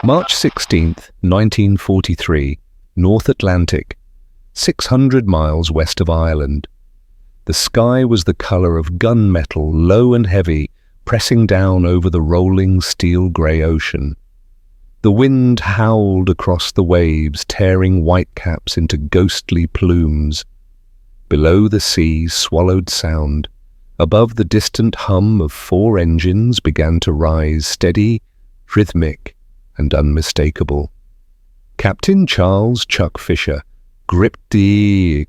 March 16th, 1943, North Atlantic, 600 miles west of Ireland. The sky was the color of gunmetal, low and heavy, pressing down over the rolling steel-grey ocean. The wind howled across the waves, tearing whitecaps into ghostly plumes. Below, the sea swallowed sound. Above, the distant hum of 4 engines began to rise, steady, rhythmic, and unmistakable. Captain Charles Chuck Fisher gripped the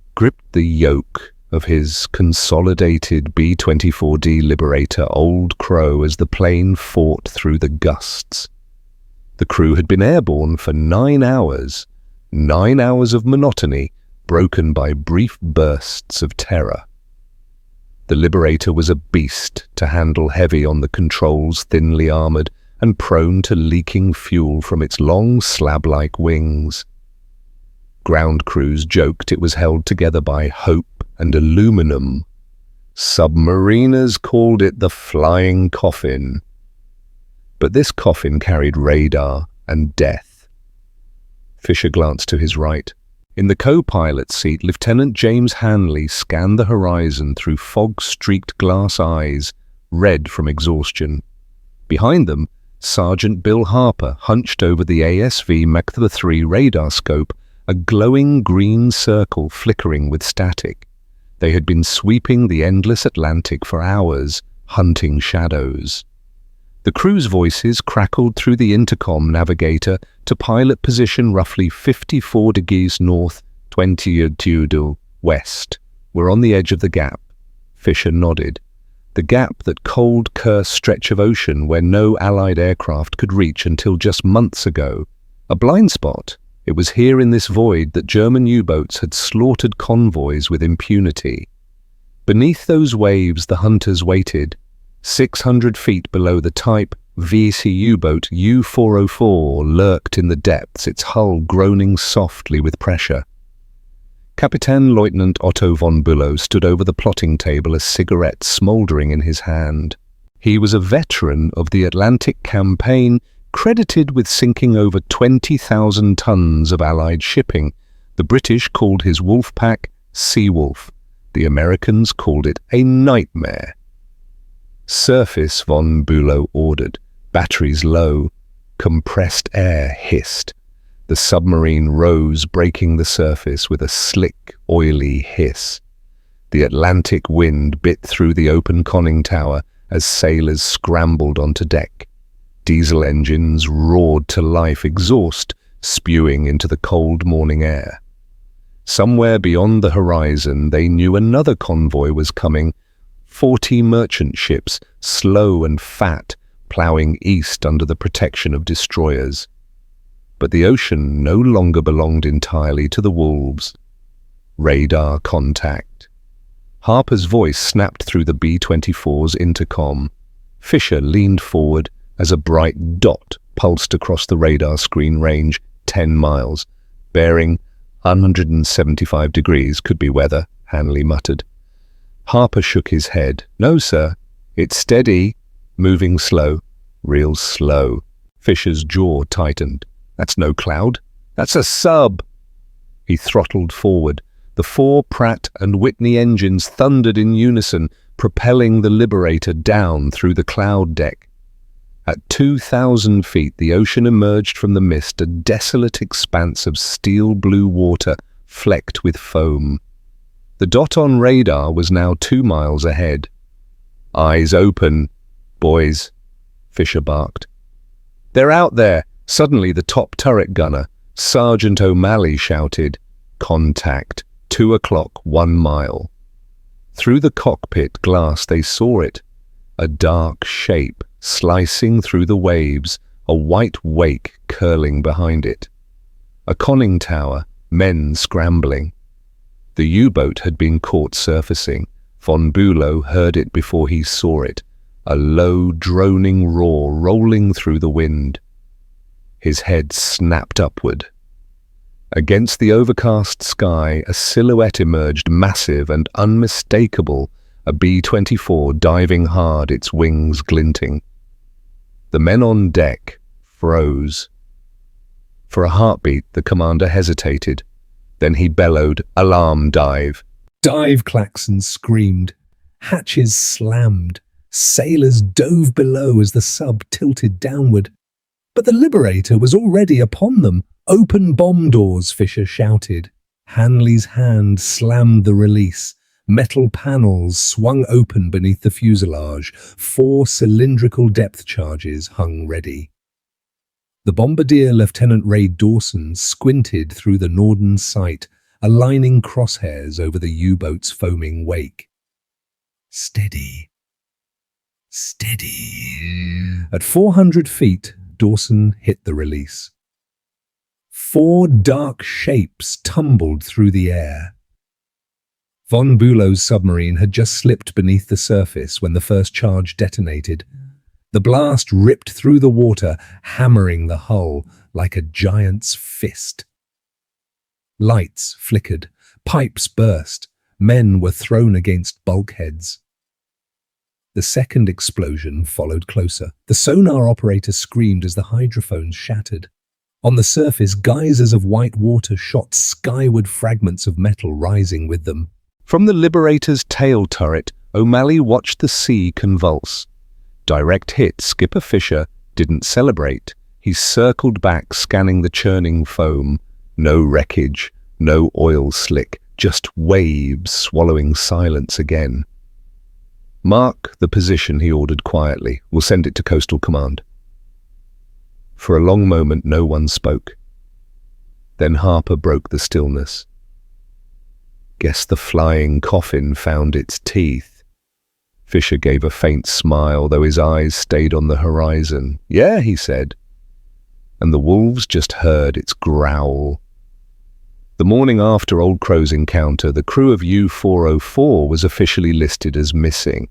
yoke of his consolidated B-24 Liberator Old Crow as the plane fought through the gusts. The crew had been airborne for 9 hours, 9 hours of monotony, broken by brief bursts of terror. The Liberator was a beast to handle, heavy on the controls, thinly armored, and prone to leaking fuel from its long slab-like wings. Ground crews joked it was held together by hope and aluminum. Submariners called it the flying coffin. But this coffin carried radar and death. Fisher glanced to his right. In the co-pilot's seat, Lieutenant James Hanley scanned the horizon through fog-streaked glass eyes, red from exhaustion. Behind them, Sergeant Bill Harper hunched over the ASV Mach 3 radar scope, a glowing green circle flickering with static. They had been sweeping the endless Atlantic for hours, hunting shadows. The crew's voices crackled through the intercom navigator to pilot position roughly 54 degrees north, 20 west. We're on the edge of the gap. Fisher nodded. The gap, that cold, cursed stretch of ocean where no Allied aircraft could reach until just months ago. A blind spot. It was here in this void that German U-boats had slaughtered convoys with impunity. Beneath those waves the hunters waited. 600 feet below the Type VC U-boat U-404 lurked in the depths, its hull groaning softly with pressure. Captain Lieutenant Otto von Bülow stood over the plotting table, a cigarette smouldering in his hand. He was a veteran of the Atlantic campaign, credited with sinking over 20,000 tons of Allied shipping. The British called his wolfpack Seawolf. The Americans called it a nightmare. Surface, von Bülow ordered. Batteries low. Compressed air hissed. The submarine rose, breaking the surface with a slick, oily hiss. The Atlantic wind bit through the open conning tower as sailors scrambled onto deck. Diesel engines roared to life, exhaust spewing into the cold morning air. Somewhere beyond the horizon, they knew another convoy was coming. 40 merchant ships, slow and fat, ploughing east under the protection of destroyers. But the ocean no longer belonged entirely to the wolves. Radar contact. Harper's voice snapped through the B-24's intercom. Fisher leaned forward as a bright dot pulsed across the radar screen, range 10 miles. Bearing 175 degrees, could be weather, Hanley muttered. Harper shook his head. No, sir. It's steady, moving slow, real slow. Fisher's jaw tightened. That's no cloud. That's a sub. He throttled forward. The 4 Pratt and Whitney engines thundered in unison, propelling the Liberator down through the cloud deck. At 2,000 feet, the ocean emerged from the mist, a desolate expanse of steel-blue water flecked with foam. The dot on radar was now 2 miles ahead. Eyes open, boys, Fisher barked. They're out there. Suddenly, the top turret gunner, Sergeant O'Malley, shouted, "Contact, 2 o'clock, 1 mile." Through the cockpit glass they saw it, a dark shape slicing through the waves, a white wake curling behind it. A conning tower, men scrambling. The U-boat had been caught surfacing. Von Bülow heard it before he saw it, a low, droning roar rolling through the wind. His head snapped upward. Against the overcast sky, a silhouette emerged, massive and unmistakable, a B-24 diving hard, its wings glinting. The men on deck froze. For a heartbeat, the commander hesitated. Then he bellowed, "Alarm dive." Dive klaxons screamed. Hatches slammed. Sailors dove below as the sub tilted downward. But the Liberator was already upon them. "Open bomb doors," Fisher shouted. Hanley's hand slammed the release. Metal panels swung open beneath the fuselage. 4 cylindrical depth charges hung ready. The bombardier Lieutenant Ray Dawson squinted through the Northern sight, aligning crosshairs over the U-boat's foaming wake. Steady. Steady. At 400 feet, Dawson hit the release. 4 dark shapes tumbled through the air. Von Bülow's submarine had just slipped beneath the surface when the first charge detonated. The blast ripped through the water, hammering the hull like a giant's fist. Lights flickered, pipes burst, men were thrown against bulkheads. The second explosion followed closer. The sonar operator screamed as the hydrophones shattered. On the surface, geysers of white water shot skyward, fragments of metal rising with them. From the Liberator's tail turret, O'Malley watched the sea convulse. Direct hit, Skipper Fisher didn't celebrate. He circled back, scanning the churning foam. No wreckage, no oil slick, just waves swallowing silence again. "Mark the position," he ordered quietly. "We'll send it to Coastal Command." For a long moment, no one spoke. Then Harper broke the stillness. "Guess the flying Coffin found its teeth." Fisher gave a faint smile, though his eyes stayed on the horizon. "Yeah," he said. And the wolves just heard its growl. The morning after Old Crow's encounter, the crew of U-404 was officially listed as missing.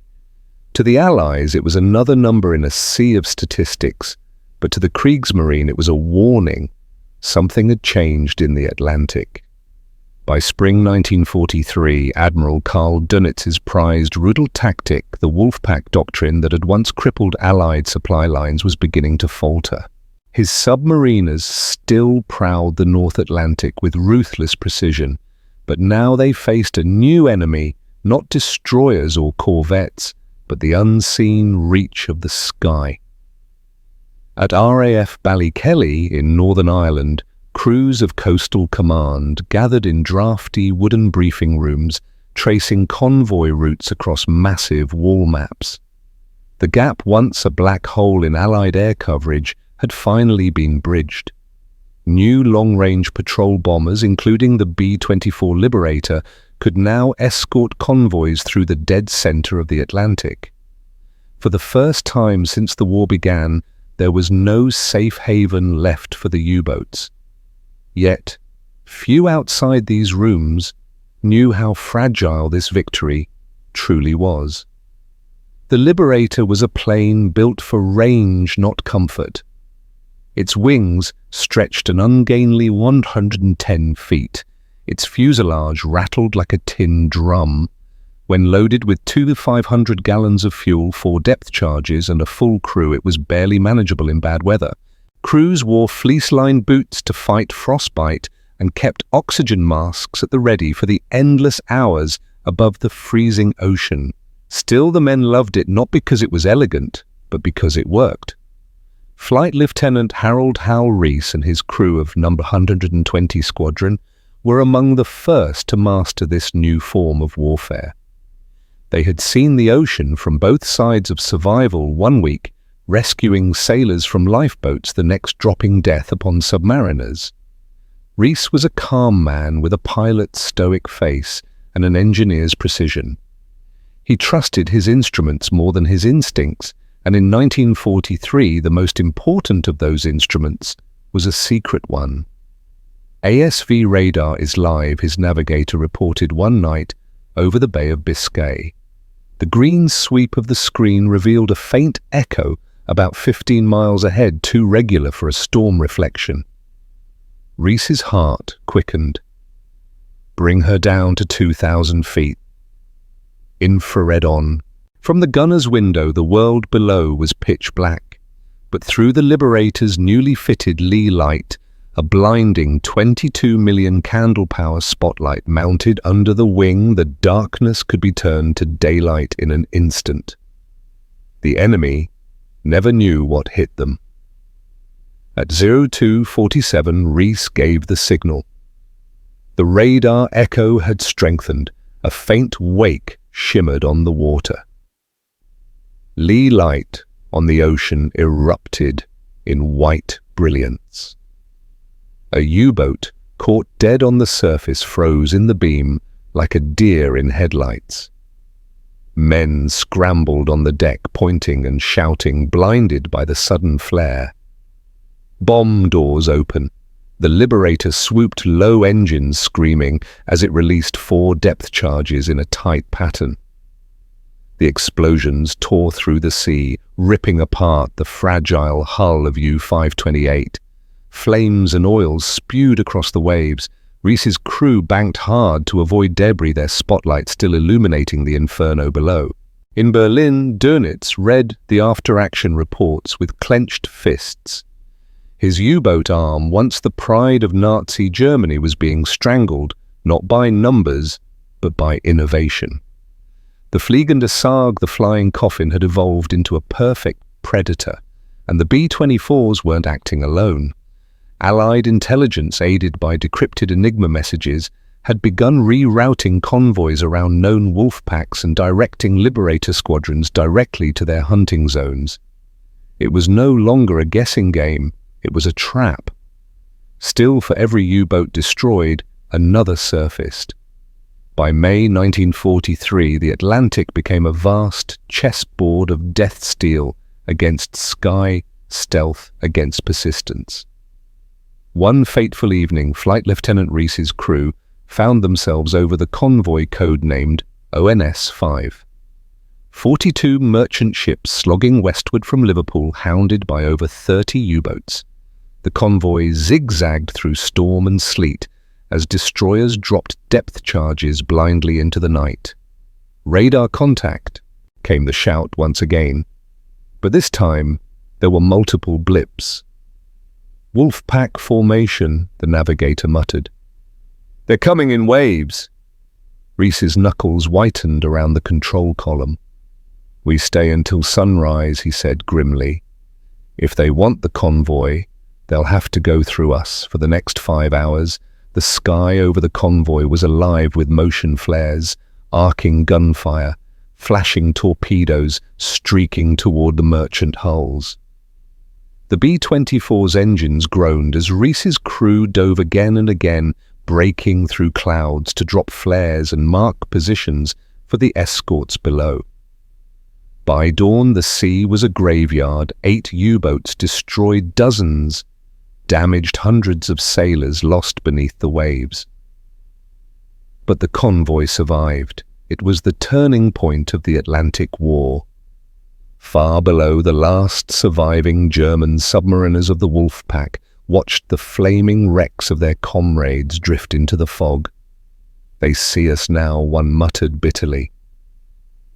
To the Allies, it was another number in a sea of statistics, but to the Kriegsmarine, it was a warning. Something had changed in the Atlantic. By spring 1943, Admiral Dönitz's prized Rudel tactic, the wolfpack doctrine that had once crippled Allied supply lines, was beginning to falter. His submariners still prowled the North Atlantic with ruthless precision, but now they faced a new enemy, not destroyers or corvettes, but the unseen reach of the sky. At RAF Ballykelly in Northern Ireland, crews of Coastal Command gathered in drafty wooden briefing rooms, tracing convoy routes across massive wall maps. The gap, once a black hole in Allied air coverage, had finally been bridged. New long-range patrol bombers, including the B-24 Liberator, could now escort convoys through the dead center of the Atlantic. For the first time since the war began, there was no safe haven left for the U-boats. Yet, few outside these rooms knew how fragile this victory truly was. The Liberator was a plane built for range, not comfort. Its wings stretched an ungainly 110 feet. Its fuselage rattled like a tin drum. When loaded with 2,500 gallons of fuel, 4 depth charges, and a full crew, it was barely manageable in bad weather. Crews wore fleece-lined boots to fight frostbite and kept oxygen masks at the ready for the endless hours above the freezing ocean. Still, the men loved it not because it was elegant, but because it worked. Flight Lieutenant Harold Hal Reese and his crew of No. 120 Squadron were among the first to master this new form of warfare. They had seen the ocean from both sides of survival one week, rescuing sailors from lifeboats, the next dropping death upon submariners. Reese was a calm man with a pilot's stoic face and an engineer's precision. He trusted his instruments more than his instincts, and in 1943 the most important of those instruments was a secret one. ASV radar is live, his navigator reported one night over the Bay of Biscay. The green sweep of the screen revealed a faint echo about 15 miles ahead, too regular for a storm reflection. Reese's heart quickened. Bring her down to 2,000 feet. Infrared on. From the gunner's window, the world below was pitch black, but through the Liberator's newly fitted Leigh Light, a blinding 22 million candle power spotlight mounted under the wing. The darkness could be turned to daylight in an instant. The enemy never knew what hit them. At 02:47, Reese gave the signal. The radar echo had strengthened. A faint wake shimmered on the water. Leigh Light on the ocean erupted in white brilliance. A U-boat caught dead on the surface froze in the beam like a deer in headlights. Men scrambled on the deck, pointing and shouting, blinded by the sudden flare. Bomb doors open. The Liberator swooped low, engines screaming as it released 4 depth charges in a tight pattern. The explosions tore through the sea, ripping apart the fragile hull of U-528. Flames and oil spewed across the waves. Reese's crew banked hard to avoid debris, their spotlight still illuminating the inferno below. In Berlin, Dönitz read the after-action reports with clenched fists. His U-boat arm, once the pride of Nazi Germany, was being strangled, not by numbers, but by innovation. The Fliegende Sarg, the flying coffin, had evolved into a perfect predator, and the B-24s weren't acting alone. Allied intelligence, aided by decrypted Enigma messages, had begun rerouting convoys around known wolfpacks and directing Liberator squadrons directly to their hunting zones. It was no longer a guessing game. It was a trap. Still, for every U-boat destroyed, another surfaced. By May 1943, the Atlantic became a vast chessboard of death steel against sky, stealth against persistence. One fateful evening, Flight Lieutenant Reese's crew found themselves over the convoy codenamed ONS-5. 42 merchant ships slogging westward from Liverpool, hounded by over 30 U-boats. The convoy zigzagged through storm and sleet as destroyers dropped depth charges blindly into the night. "Radar contact," came the shout once again. But this time, there were multiple blips. "Wolfpack formation," the navigator muttered. "They're coming in waves." Reese's knuckles whitened around the control column. "We stay until sunrise," he said grimly. "If they want the convoy, they'll have to go through us." For the next 5 hours, the sky over the convoy was alive with motion flares, arcing gunfire, flashing torpedoes streaking toward the merchant hulls. The B-24's engines groaned as Reese's crew dove again and again, breaking through clouds to drop flares and mark positions for the escorts below. By dawn, the sea was a graveyard. 8 U-boats destroyed dozens, damaged hundreds of sailors lost beneath the waves. But the convoy survived. It was the turning point of the Atlantic War. Far below, the last surviving German submariners of the Wolfpack watched the flaming wrecks of their comrades drift into the fog. "They see us now," one muttered bitterly.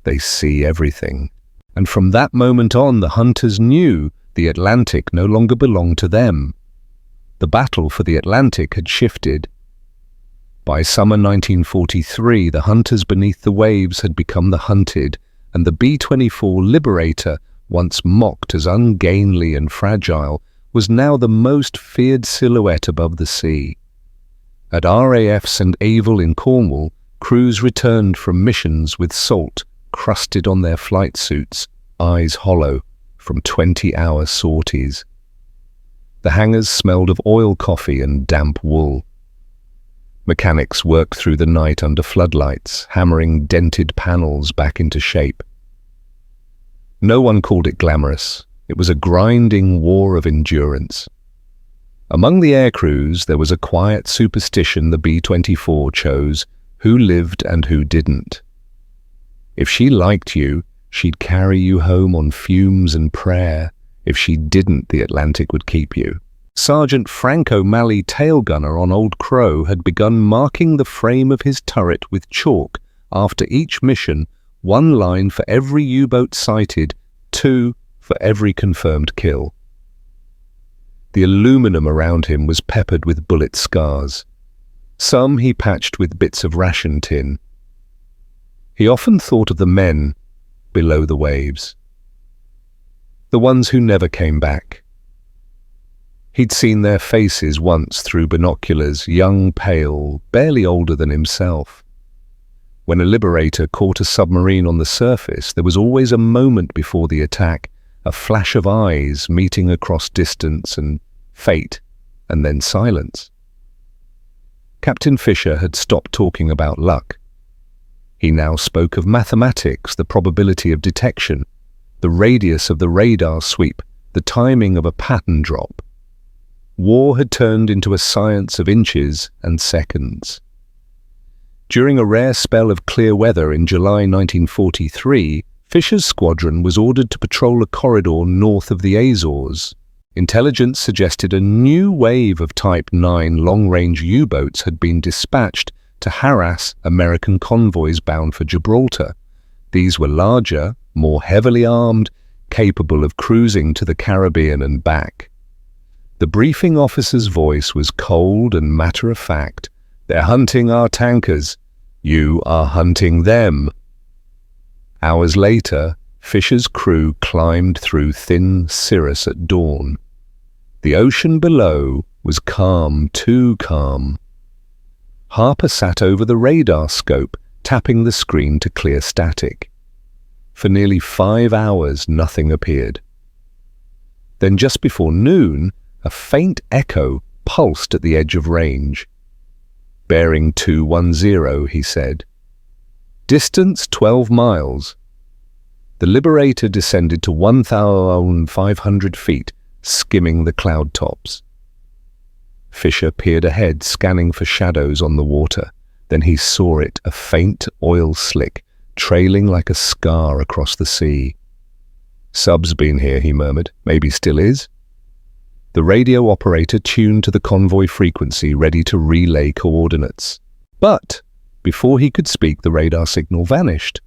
"They see everything." And from that moment on, the hunters knew the Atlantic no longer belonged to them. The battle for the Atlantic had shifted. By summer 1943, the hunters beneath the waves had become the hunted, and the B-24 Liberator, once mocked as ungainly and fragile, was now the most feared silhouette above the sea. At RAF St. Avel in Cornwall, crews returned from missions with salt crusted on their flight suits, eyes hollow from 20-hour sorties. The hangars smelled of oil coffee and damp wool. Mechanics worked through the night under floodlights, hammering dented panels back into shape. No one called it glamorous. It was a grinding war of endurance. Among the aircrews, there was a quiet superstition the B-24 chose: who lived and who didn't. If she liked you, she'd carry you home on fumes and prayer. If she didn't, the Atlantic would keep you. Sergeant Frank O'Malley, tail gunner on Old Crow, had begun marking the frame of his turret with chalk after each mission, 1 line for every U-boat sighted, 2 for every confirmed kill. The aluminum around him was peppered with bullet scars. Some he patched with bits of ration tin. He often thought of the men below the waves. The ones who never came back. He'd seen their faces once through binoculars, young, pale, barely older than himself. When a Liberator caught a submarine on the surface, there was always a moment before the attack, a flash of eyes meeting across distance and fate, and then silence. Captain Fisher had stopped talking about luck. He now spoke of mathematics, the probability of detection, the radius of the radar sweep, the timing of a pattern drop. War had turned into a science of inches and seconds. During a rare spell of clear weather in July 1943, Fisher's squadron was ordered to patrol a corridor north of the Azores. Intelligence suggested a new wave of Type 9 long-range U-boats had been dispatched to harass American convoys bound for Gibraltar. These were larger, more heavily armed, capable of cruising to the Caribbean and back. The briefing officer's voice was cold and matter-of-fact. "They're hunting our tankers. You are hunting them." Hours later, Fisher's crew climbed through thin cirrus at dawn. The ocean below was calm, too calm. Harper sat over the radar scope, tapping the screen to clear static. For nearly 5 hours, nothing appeared. Then just before noon, a faint echo pulsed at the edge of range. "Bearing 210, he said. "Distance 12 miles. The Liberator descended to 1,500 feet, skimming the cloud tops. Fisher peered ahead, scanning for shadows on the water. Then he saw it, a faint oil slick, trailing like a scar across the sea. "Sub's been here," he murmured. "Maybe still is." The radio operator tuned to the convoy frequency, ready to relay coordinates. But before he could speak, the radar signal vanished.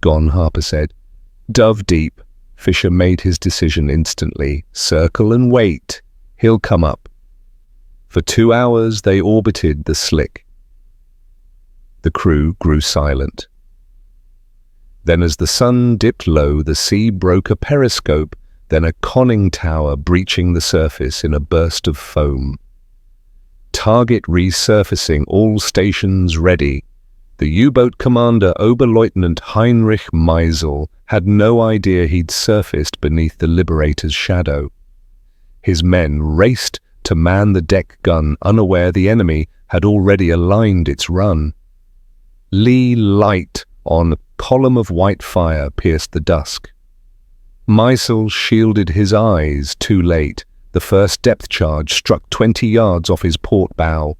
"Gone," Harper said. "Dove deep." Fisher made his decision instantly. "Circle and wait. He'll come up." For 2 hours they orbited the slick. The crew grew silent. Then as the sun dipped low, the sea broke a periscope, then a conning tower breaching the surface in a burst of foam. "Target resurfacing, all stations ready." The U-boat commander, Oberleutnant Heinrich Meisel, had no idea he'd surfaced beneath the Liberator's shadow. His men raced to man the deck gun, unaware the enemy had already aligned its run. Leigh Light on a column of white fire pierced the dusk. Meisel shielded his eyes too late. The first depth charge struck 20 yards off his port bow.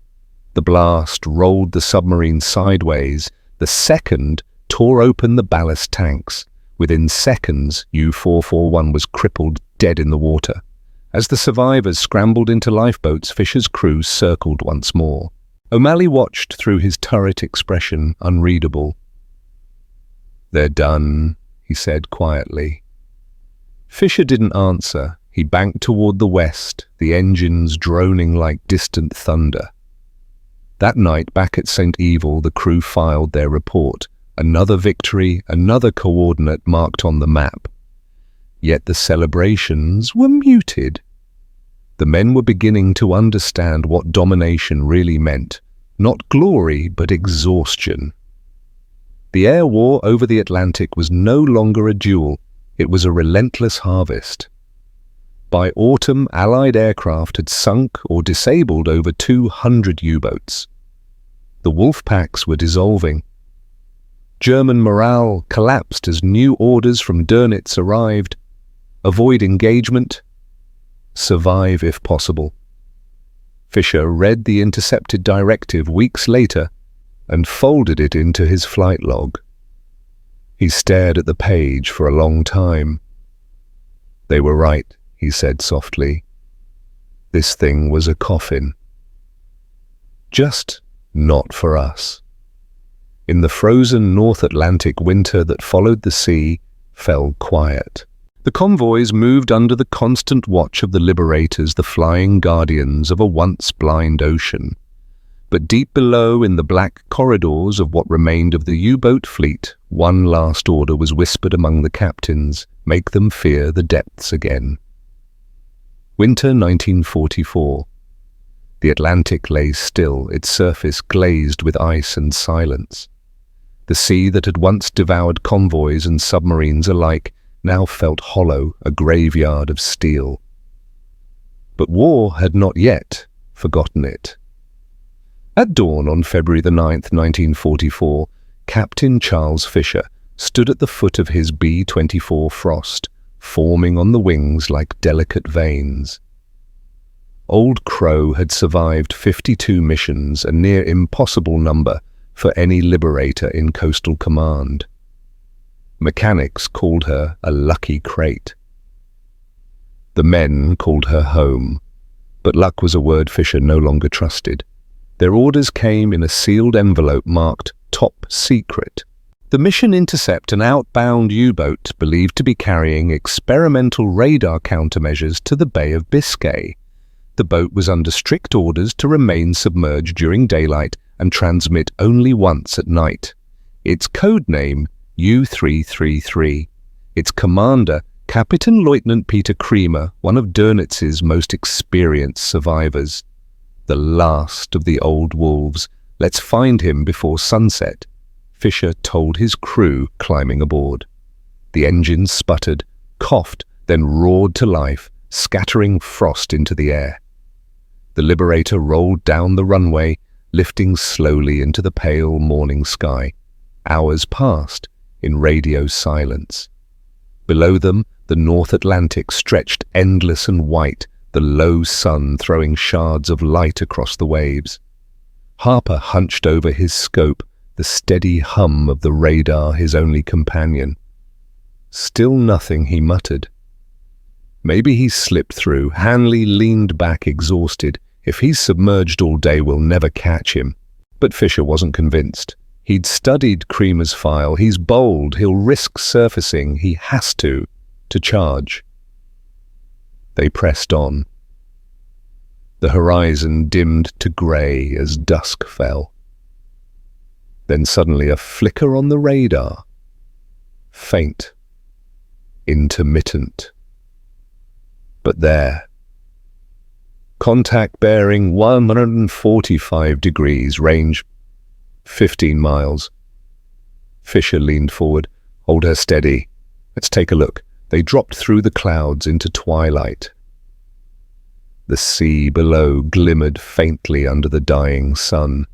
The blast rolled the submarine sideways. The second tore open the ballast tanks. Within seconds, U-441 was crippled, dead in the water. As the survivors scrambled into lifeboats, Fisher's crew circled once more. O'Malley watched through his turret expression, unreadable. "They're done," he said quietly. Fisher didn't answer. He banked toward the west, the engines droning like distant thunder. That night, back at St. Evil, the crew filed their report. Another victory, another coordinate marked on the map. Yet the celebrations were muted. The men were beginning to understand what domination really meant. Not glory, but exhaustion. The air war over the Atlantic was no longer a duel. It was a relentless harvest. By autumn, Allied aircraft had sunk or disabled over 200 U-boats. The wolfpacks were dissolving. German morale collapsed as new orders from Dönitz arrived. Avoid engagement. Survive if possible. Fisher read the intercepted directive weeks later and folded it into his flight log. He stared at the page for a long time. "They were right," he said softly. "This thing was a coffin. Just not for us." In the frozen North Atlantic winter that followed the sea, fell quiet. The convoys moved under the constant watch of the Liberators, the flying guardians of a once blind ocean. But deep below, in the black corridors of what remained of the U-boat fleet, one last order was whispered among the captains: make them fear the depths again. Winter 1944. The Atlantic lay still, its surface glazed with ice and silence. The sea that had once devoured convoys and submarines alike now felt hollow, a graveyard of steel. But war had not yet forgotten it. At dawn on February the 9th, 1944, Captain Charles Fisher stood at the foot of his B-24 Frost, forming on the wings like delicate veins. Old Crow had survived 52 missions, a near impossible number for any Liberator in Coastal Command. Mechanics called her a lucky crate. The men called her home, but luck was a word Fisher no longer trusted. Their orders came in a sealed envelope marked Top Secret. The mission intercept an outbound U-boat believed to be carrying experimental radar countermeasures to the Bay of Biscay. The boat was under strict orders to remain submerged during daylight and transmit only once at night. Its code name, U-333. Its commander, Captain Lieutenant Peter Creamer, one of Dönitz's most experienced survivors. The last of the old wolves. Let's find him before sunset, Fisher told his crew climbing aboard. The engines sputtered, coughed, then roared to life, scattering frost into the air. The Liberator rolled down the runway, lifting slowly into the pale morning sky. Hours passed in radio silence. Below them, the North Atlantic stretched endless and white, the low sun throwing shards of light across the waves. Harper hunched over his scope, the steady hum of the radar his only companion. Still nothing, he muttered. Maybe he's slipped through. Hanley leaned back exhausted. If he's submerged all day, we'll never catch him. But Fisher wasn't convinced. He'd studied Creamer's file. He's bold. He'll risk surfacing. He has to charge. They pressed on. The horizon dimmed to grey as dusk fell. Then suddenly a flicker on the radar. Faint. Intermittent. But there. Contact bearing 145 degrees, range 15 miles. Fisher leaned forward. Hold her steady. Let's take a look. They dropped through the clouds into twilight. The sea below glimmered faintly under the dying sun.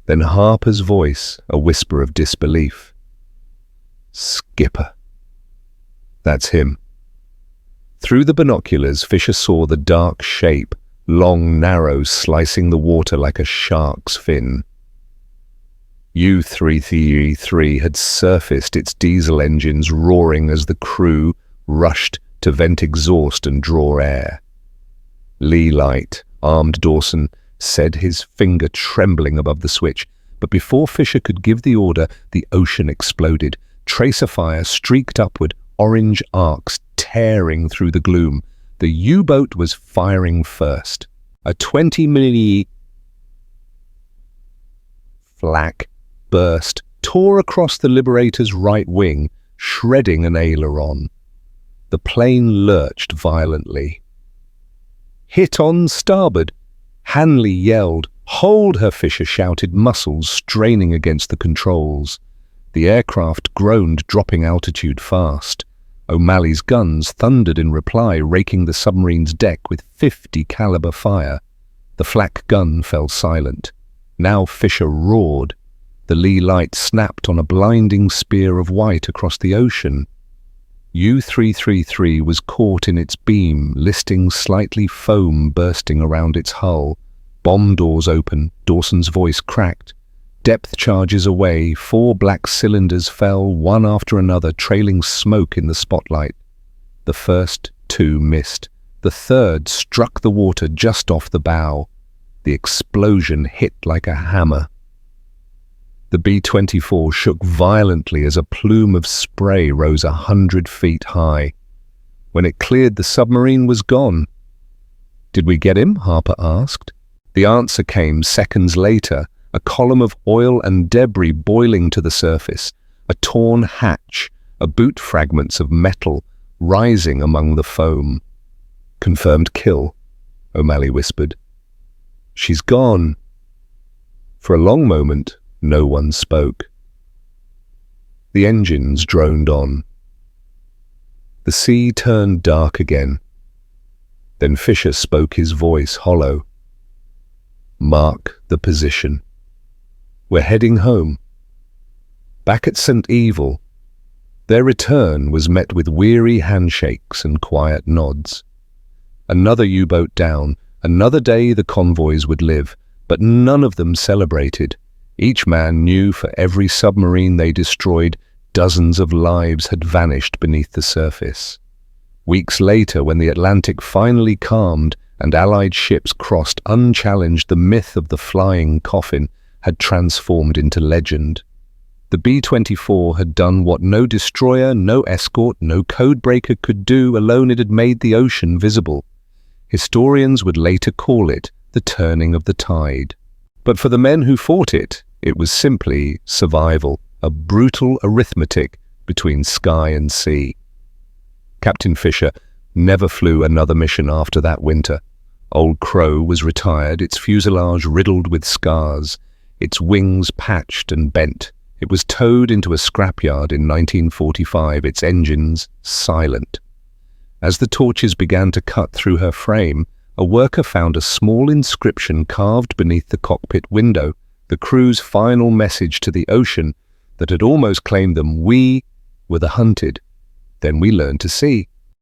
Then Harper's voice, a whisper of disbelief. Skipper. That's him. Through the binoculars, Fisher saw the dark shape, long, narrow, slicing the water like a shark's fin. U-333 had surfaced, its diesel engines roaring as the crew rushed to vent exhaust and draw air. Leigh Light, armed Dawson, said, his finger trembling above the switch, but before Fisher could give the order, the ocean exploded. Tracer fire streaked upward, orange arcs tearing through the gloom. The U-boat was firing first. A 20mm flak burst tore across the Liberator's right wing, shredding an aileron. The plane lurched violently. Hit on starboard, Hanley yelled. Hold her, Fisher shouted, muscles straining against the controls. The aircraft groaned, dropping altitude fast. O'Malley's guns thundered in reply, raking the submarine's deck with 50 caliber fire. The flak gun fell silent. Now Fisher roared. The Leigh Light snapped on a blinding spear of white across the ocean. U-333 was caught in its beam, listing slightly foam bursting around its hull. Bomb doors open, Dawson's voice cracked. Depth charges away, 4 black cylinders fell, one after another, trailing smoke in the spotlight. The first 2 missed. The third struck the water just off the bow. The explosion hit like a hammer. The B-24 shook violently as a plume of spray rose 100 feet high. When it cleared, the submarine was gone. "Did we get him?" Harper asked. The answer came seconds later, a column of oil and debris boiling to the surface, a torn hatch, a boot fragments of metal rising among the foam. "Confirmed kill," O'Malley whispered. "She's gone." For a long moment, no one spoke. The engines droned on. The sea turned dark again. Then Fisher spoke, his voice hollow. "Mark the position. We're heading home." Back at St. Evil, their return was met with weary handshakes and quiet nods. Another U-boat down, another day the convoys would live, but none of them celebrated. Each man knew for every submarine they destroyed, dozens of lives had vanished beneath the surface. Weeks later, when the Atlantic finally calmed and Allied ships crossed unchallenged, the myth of the flying coffin had transformed into legend. The B-24 had done what no destroyer, no escort, no codebreaker could do. Alone it had made the ocean visible. Historians would later call it the turning of the tide. But for the men who fought it, it was simply survival, a brutal arithmetic between sky and sea. Captain Fisher never flew another mission after that winter. Old Crow was retired, its fuselage riddled with scars, its wings patched and bent. It was towed into a scrapyard in 1945, its engines silent. As the torches began to cut through her frame, a worker found a small inscription carved beneath the cockpit window, the crew's final message to the ocean that had almost claimed them. "We were the hunted. Then we learned to see."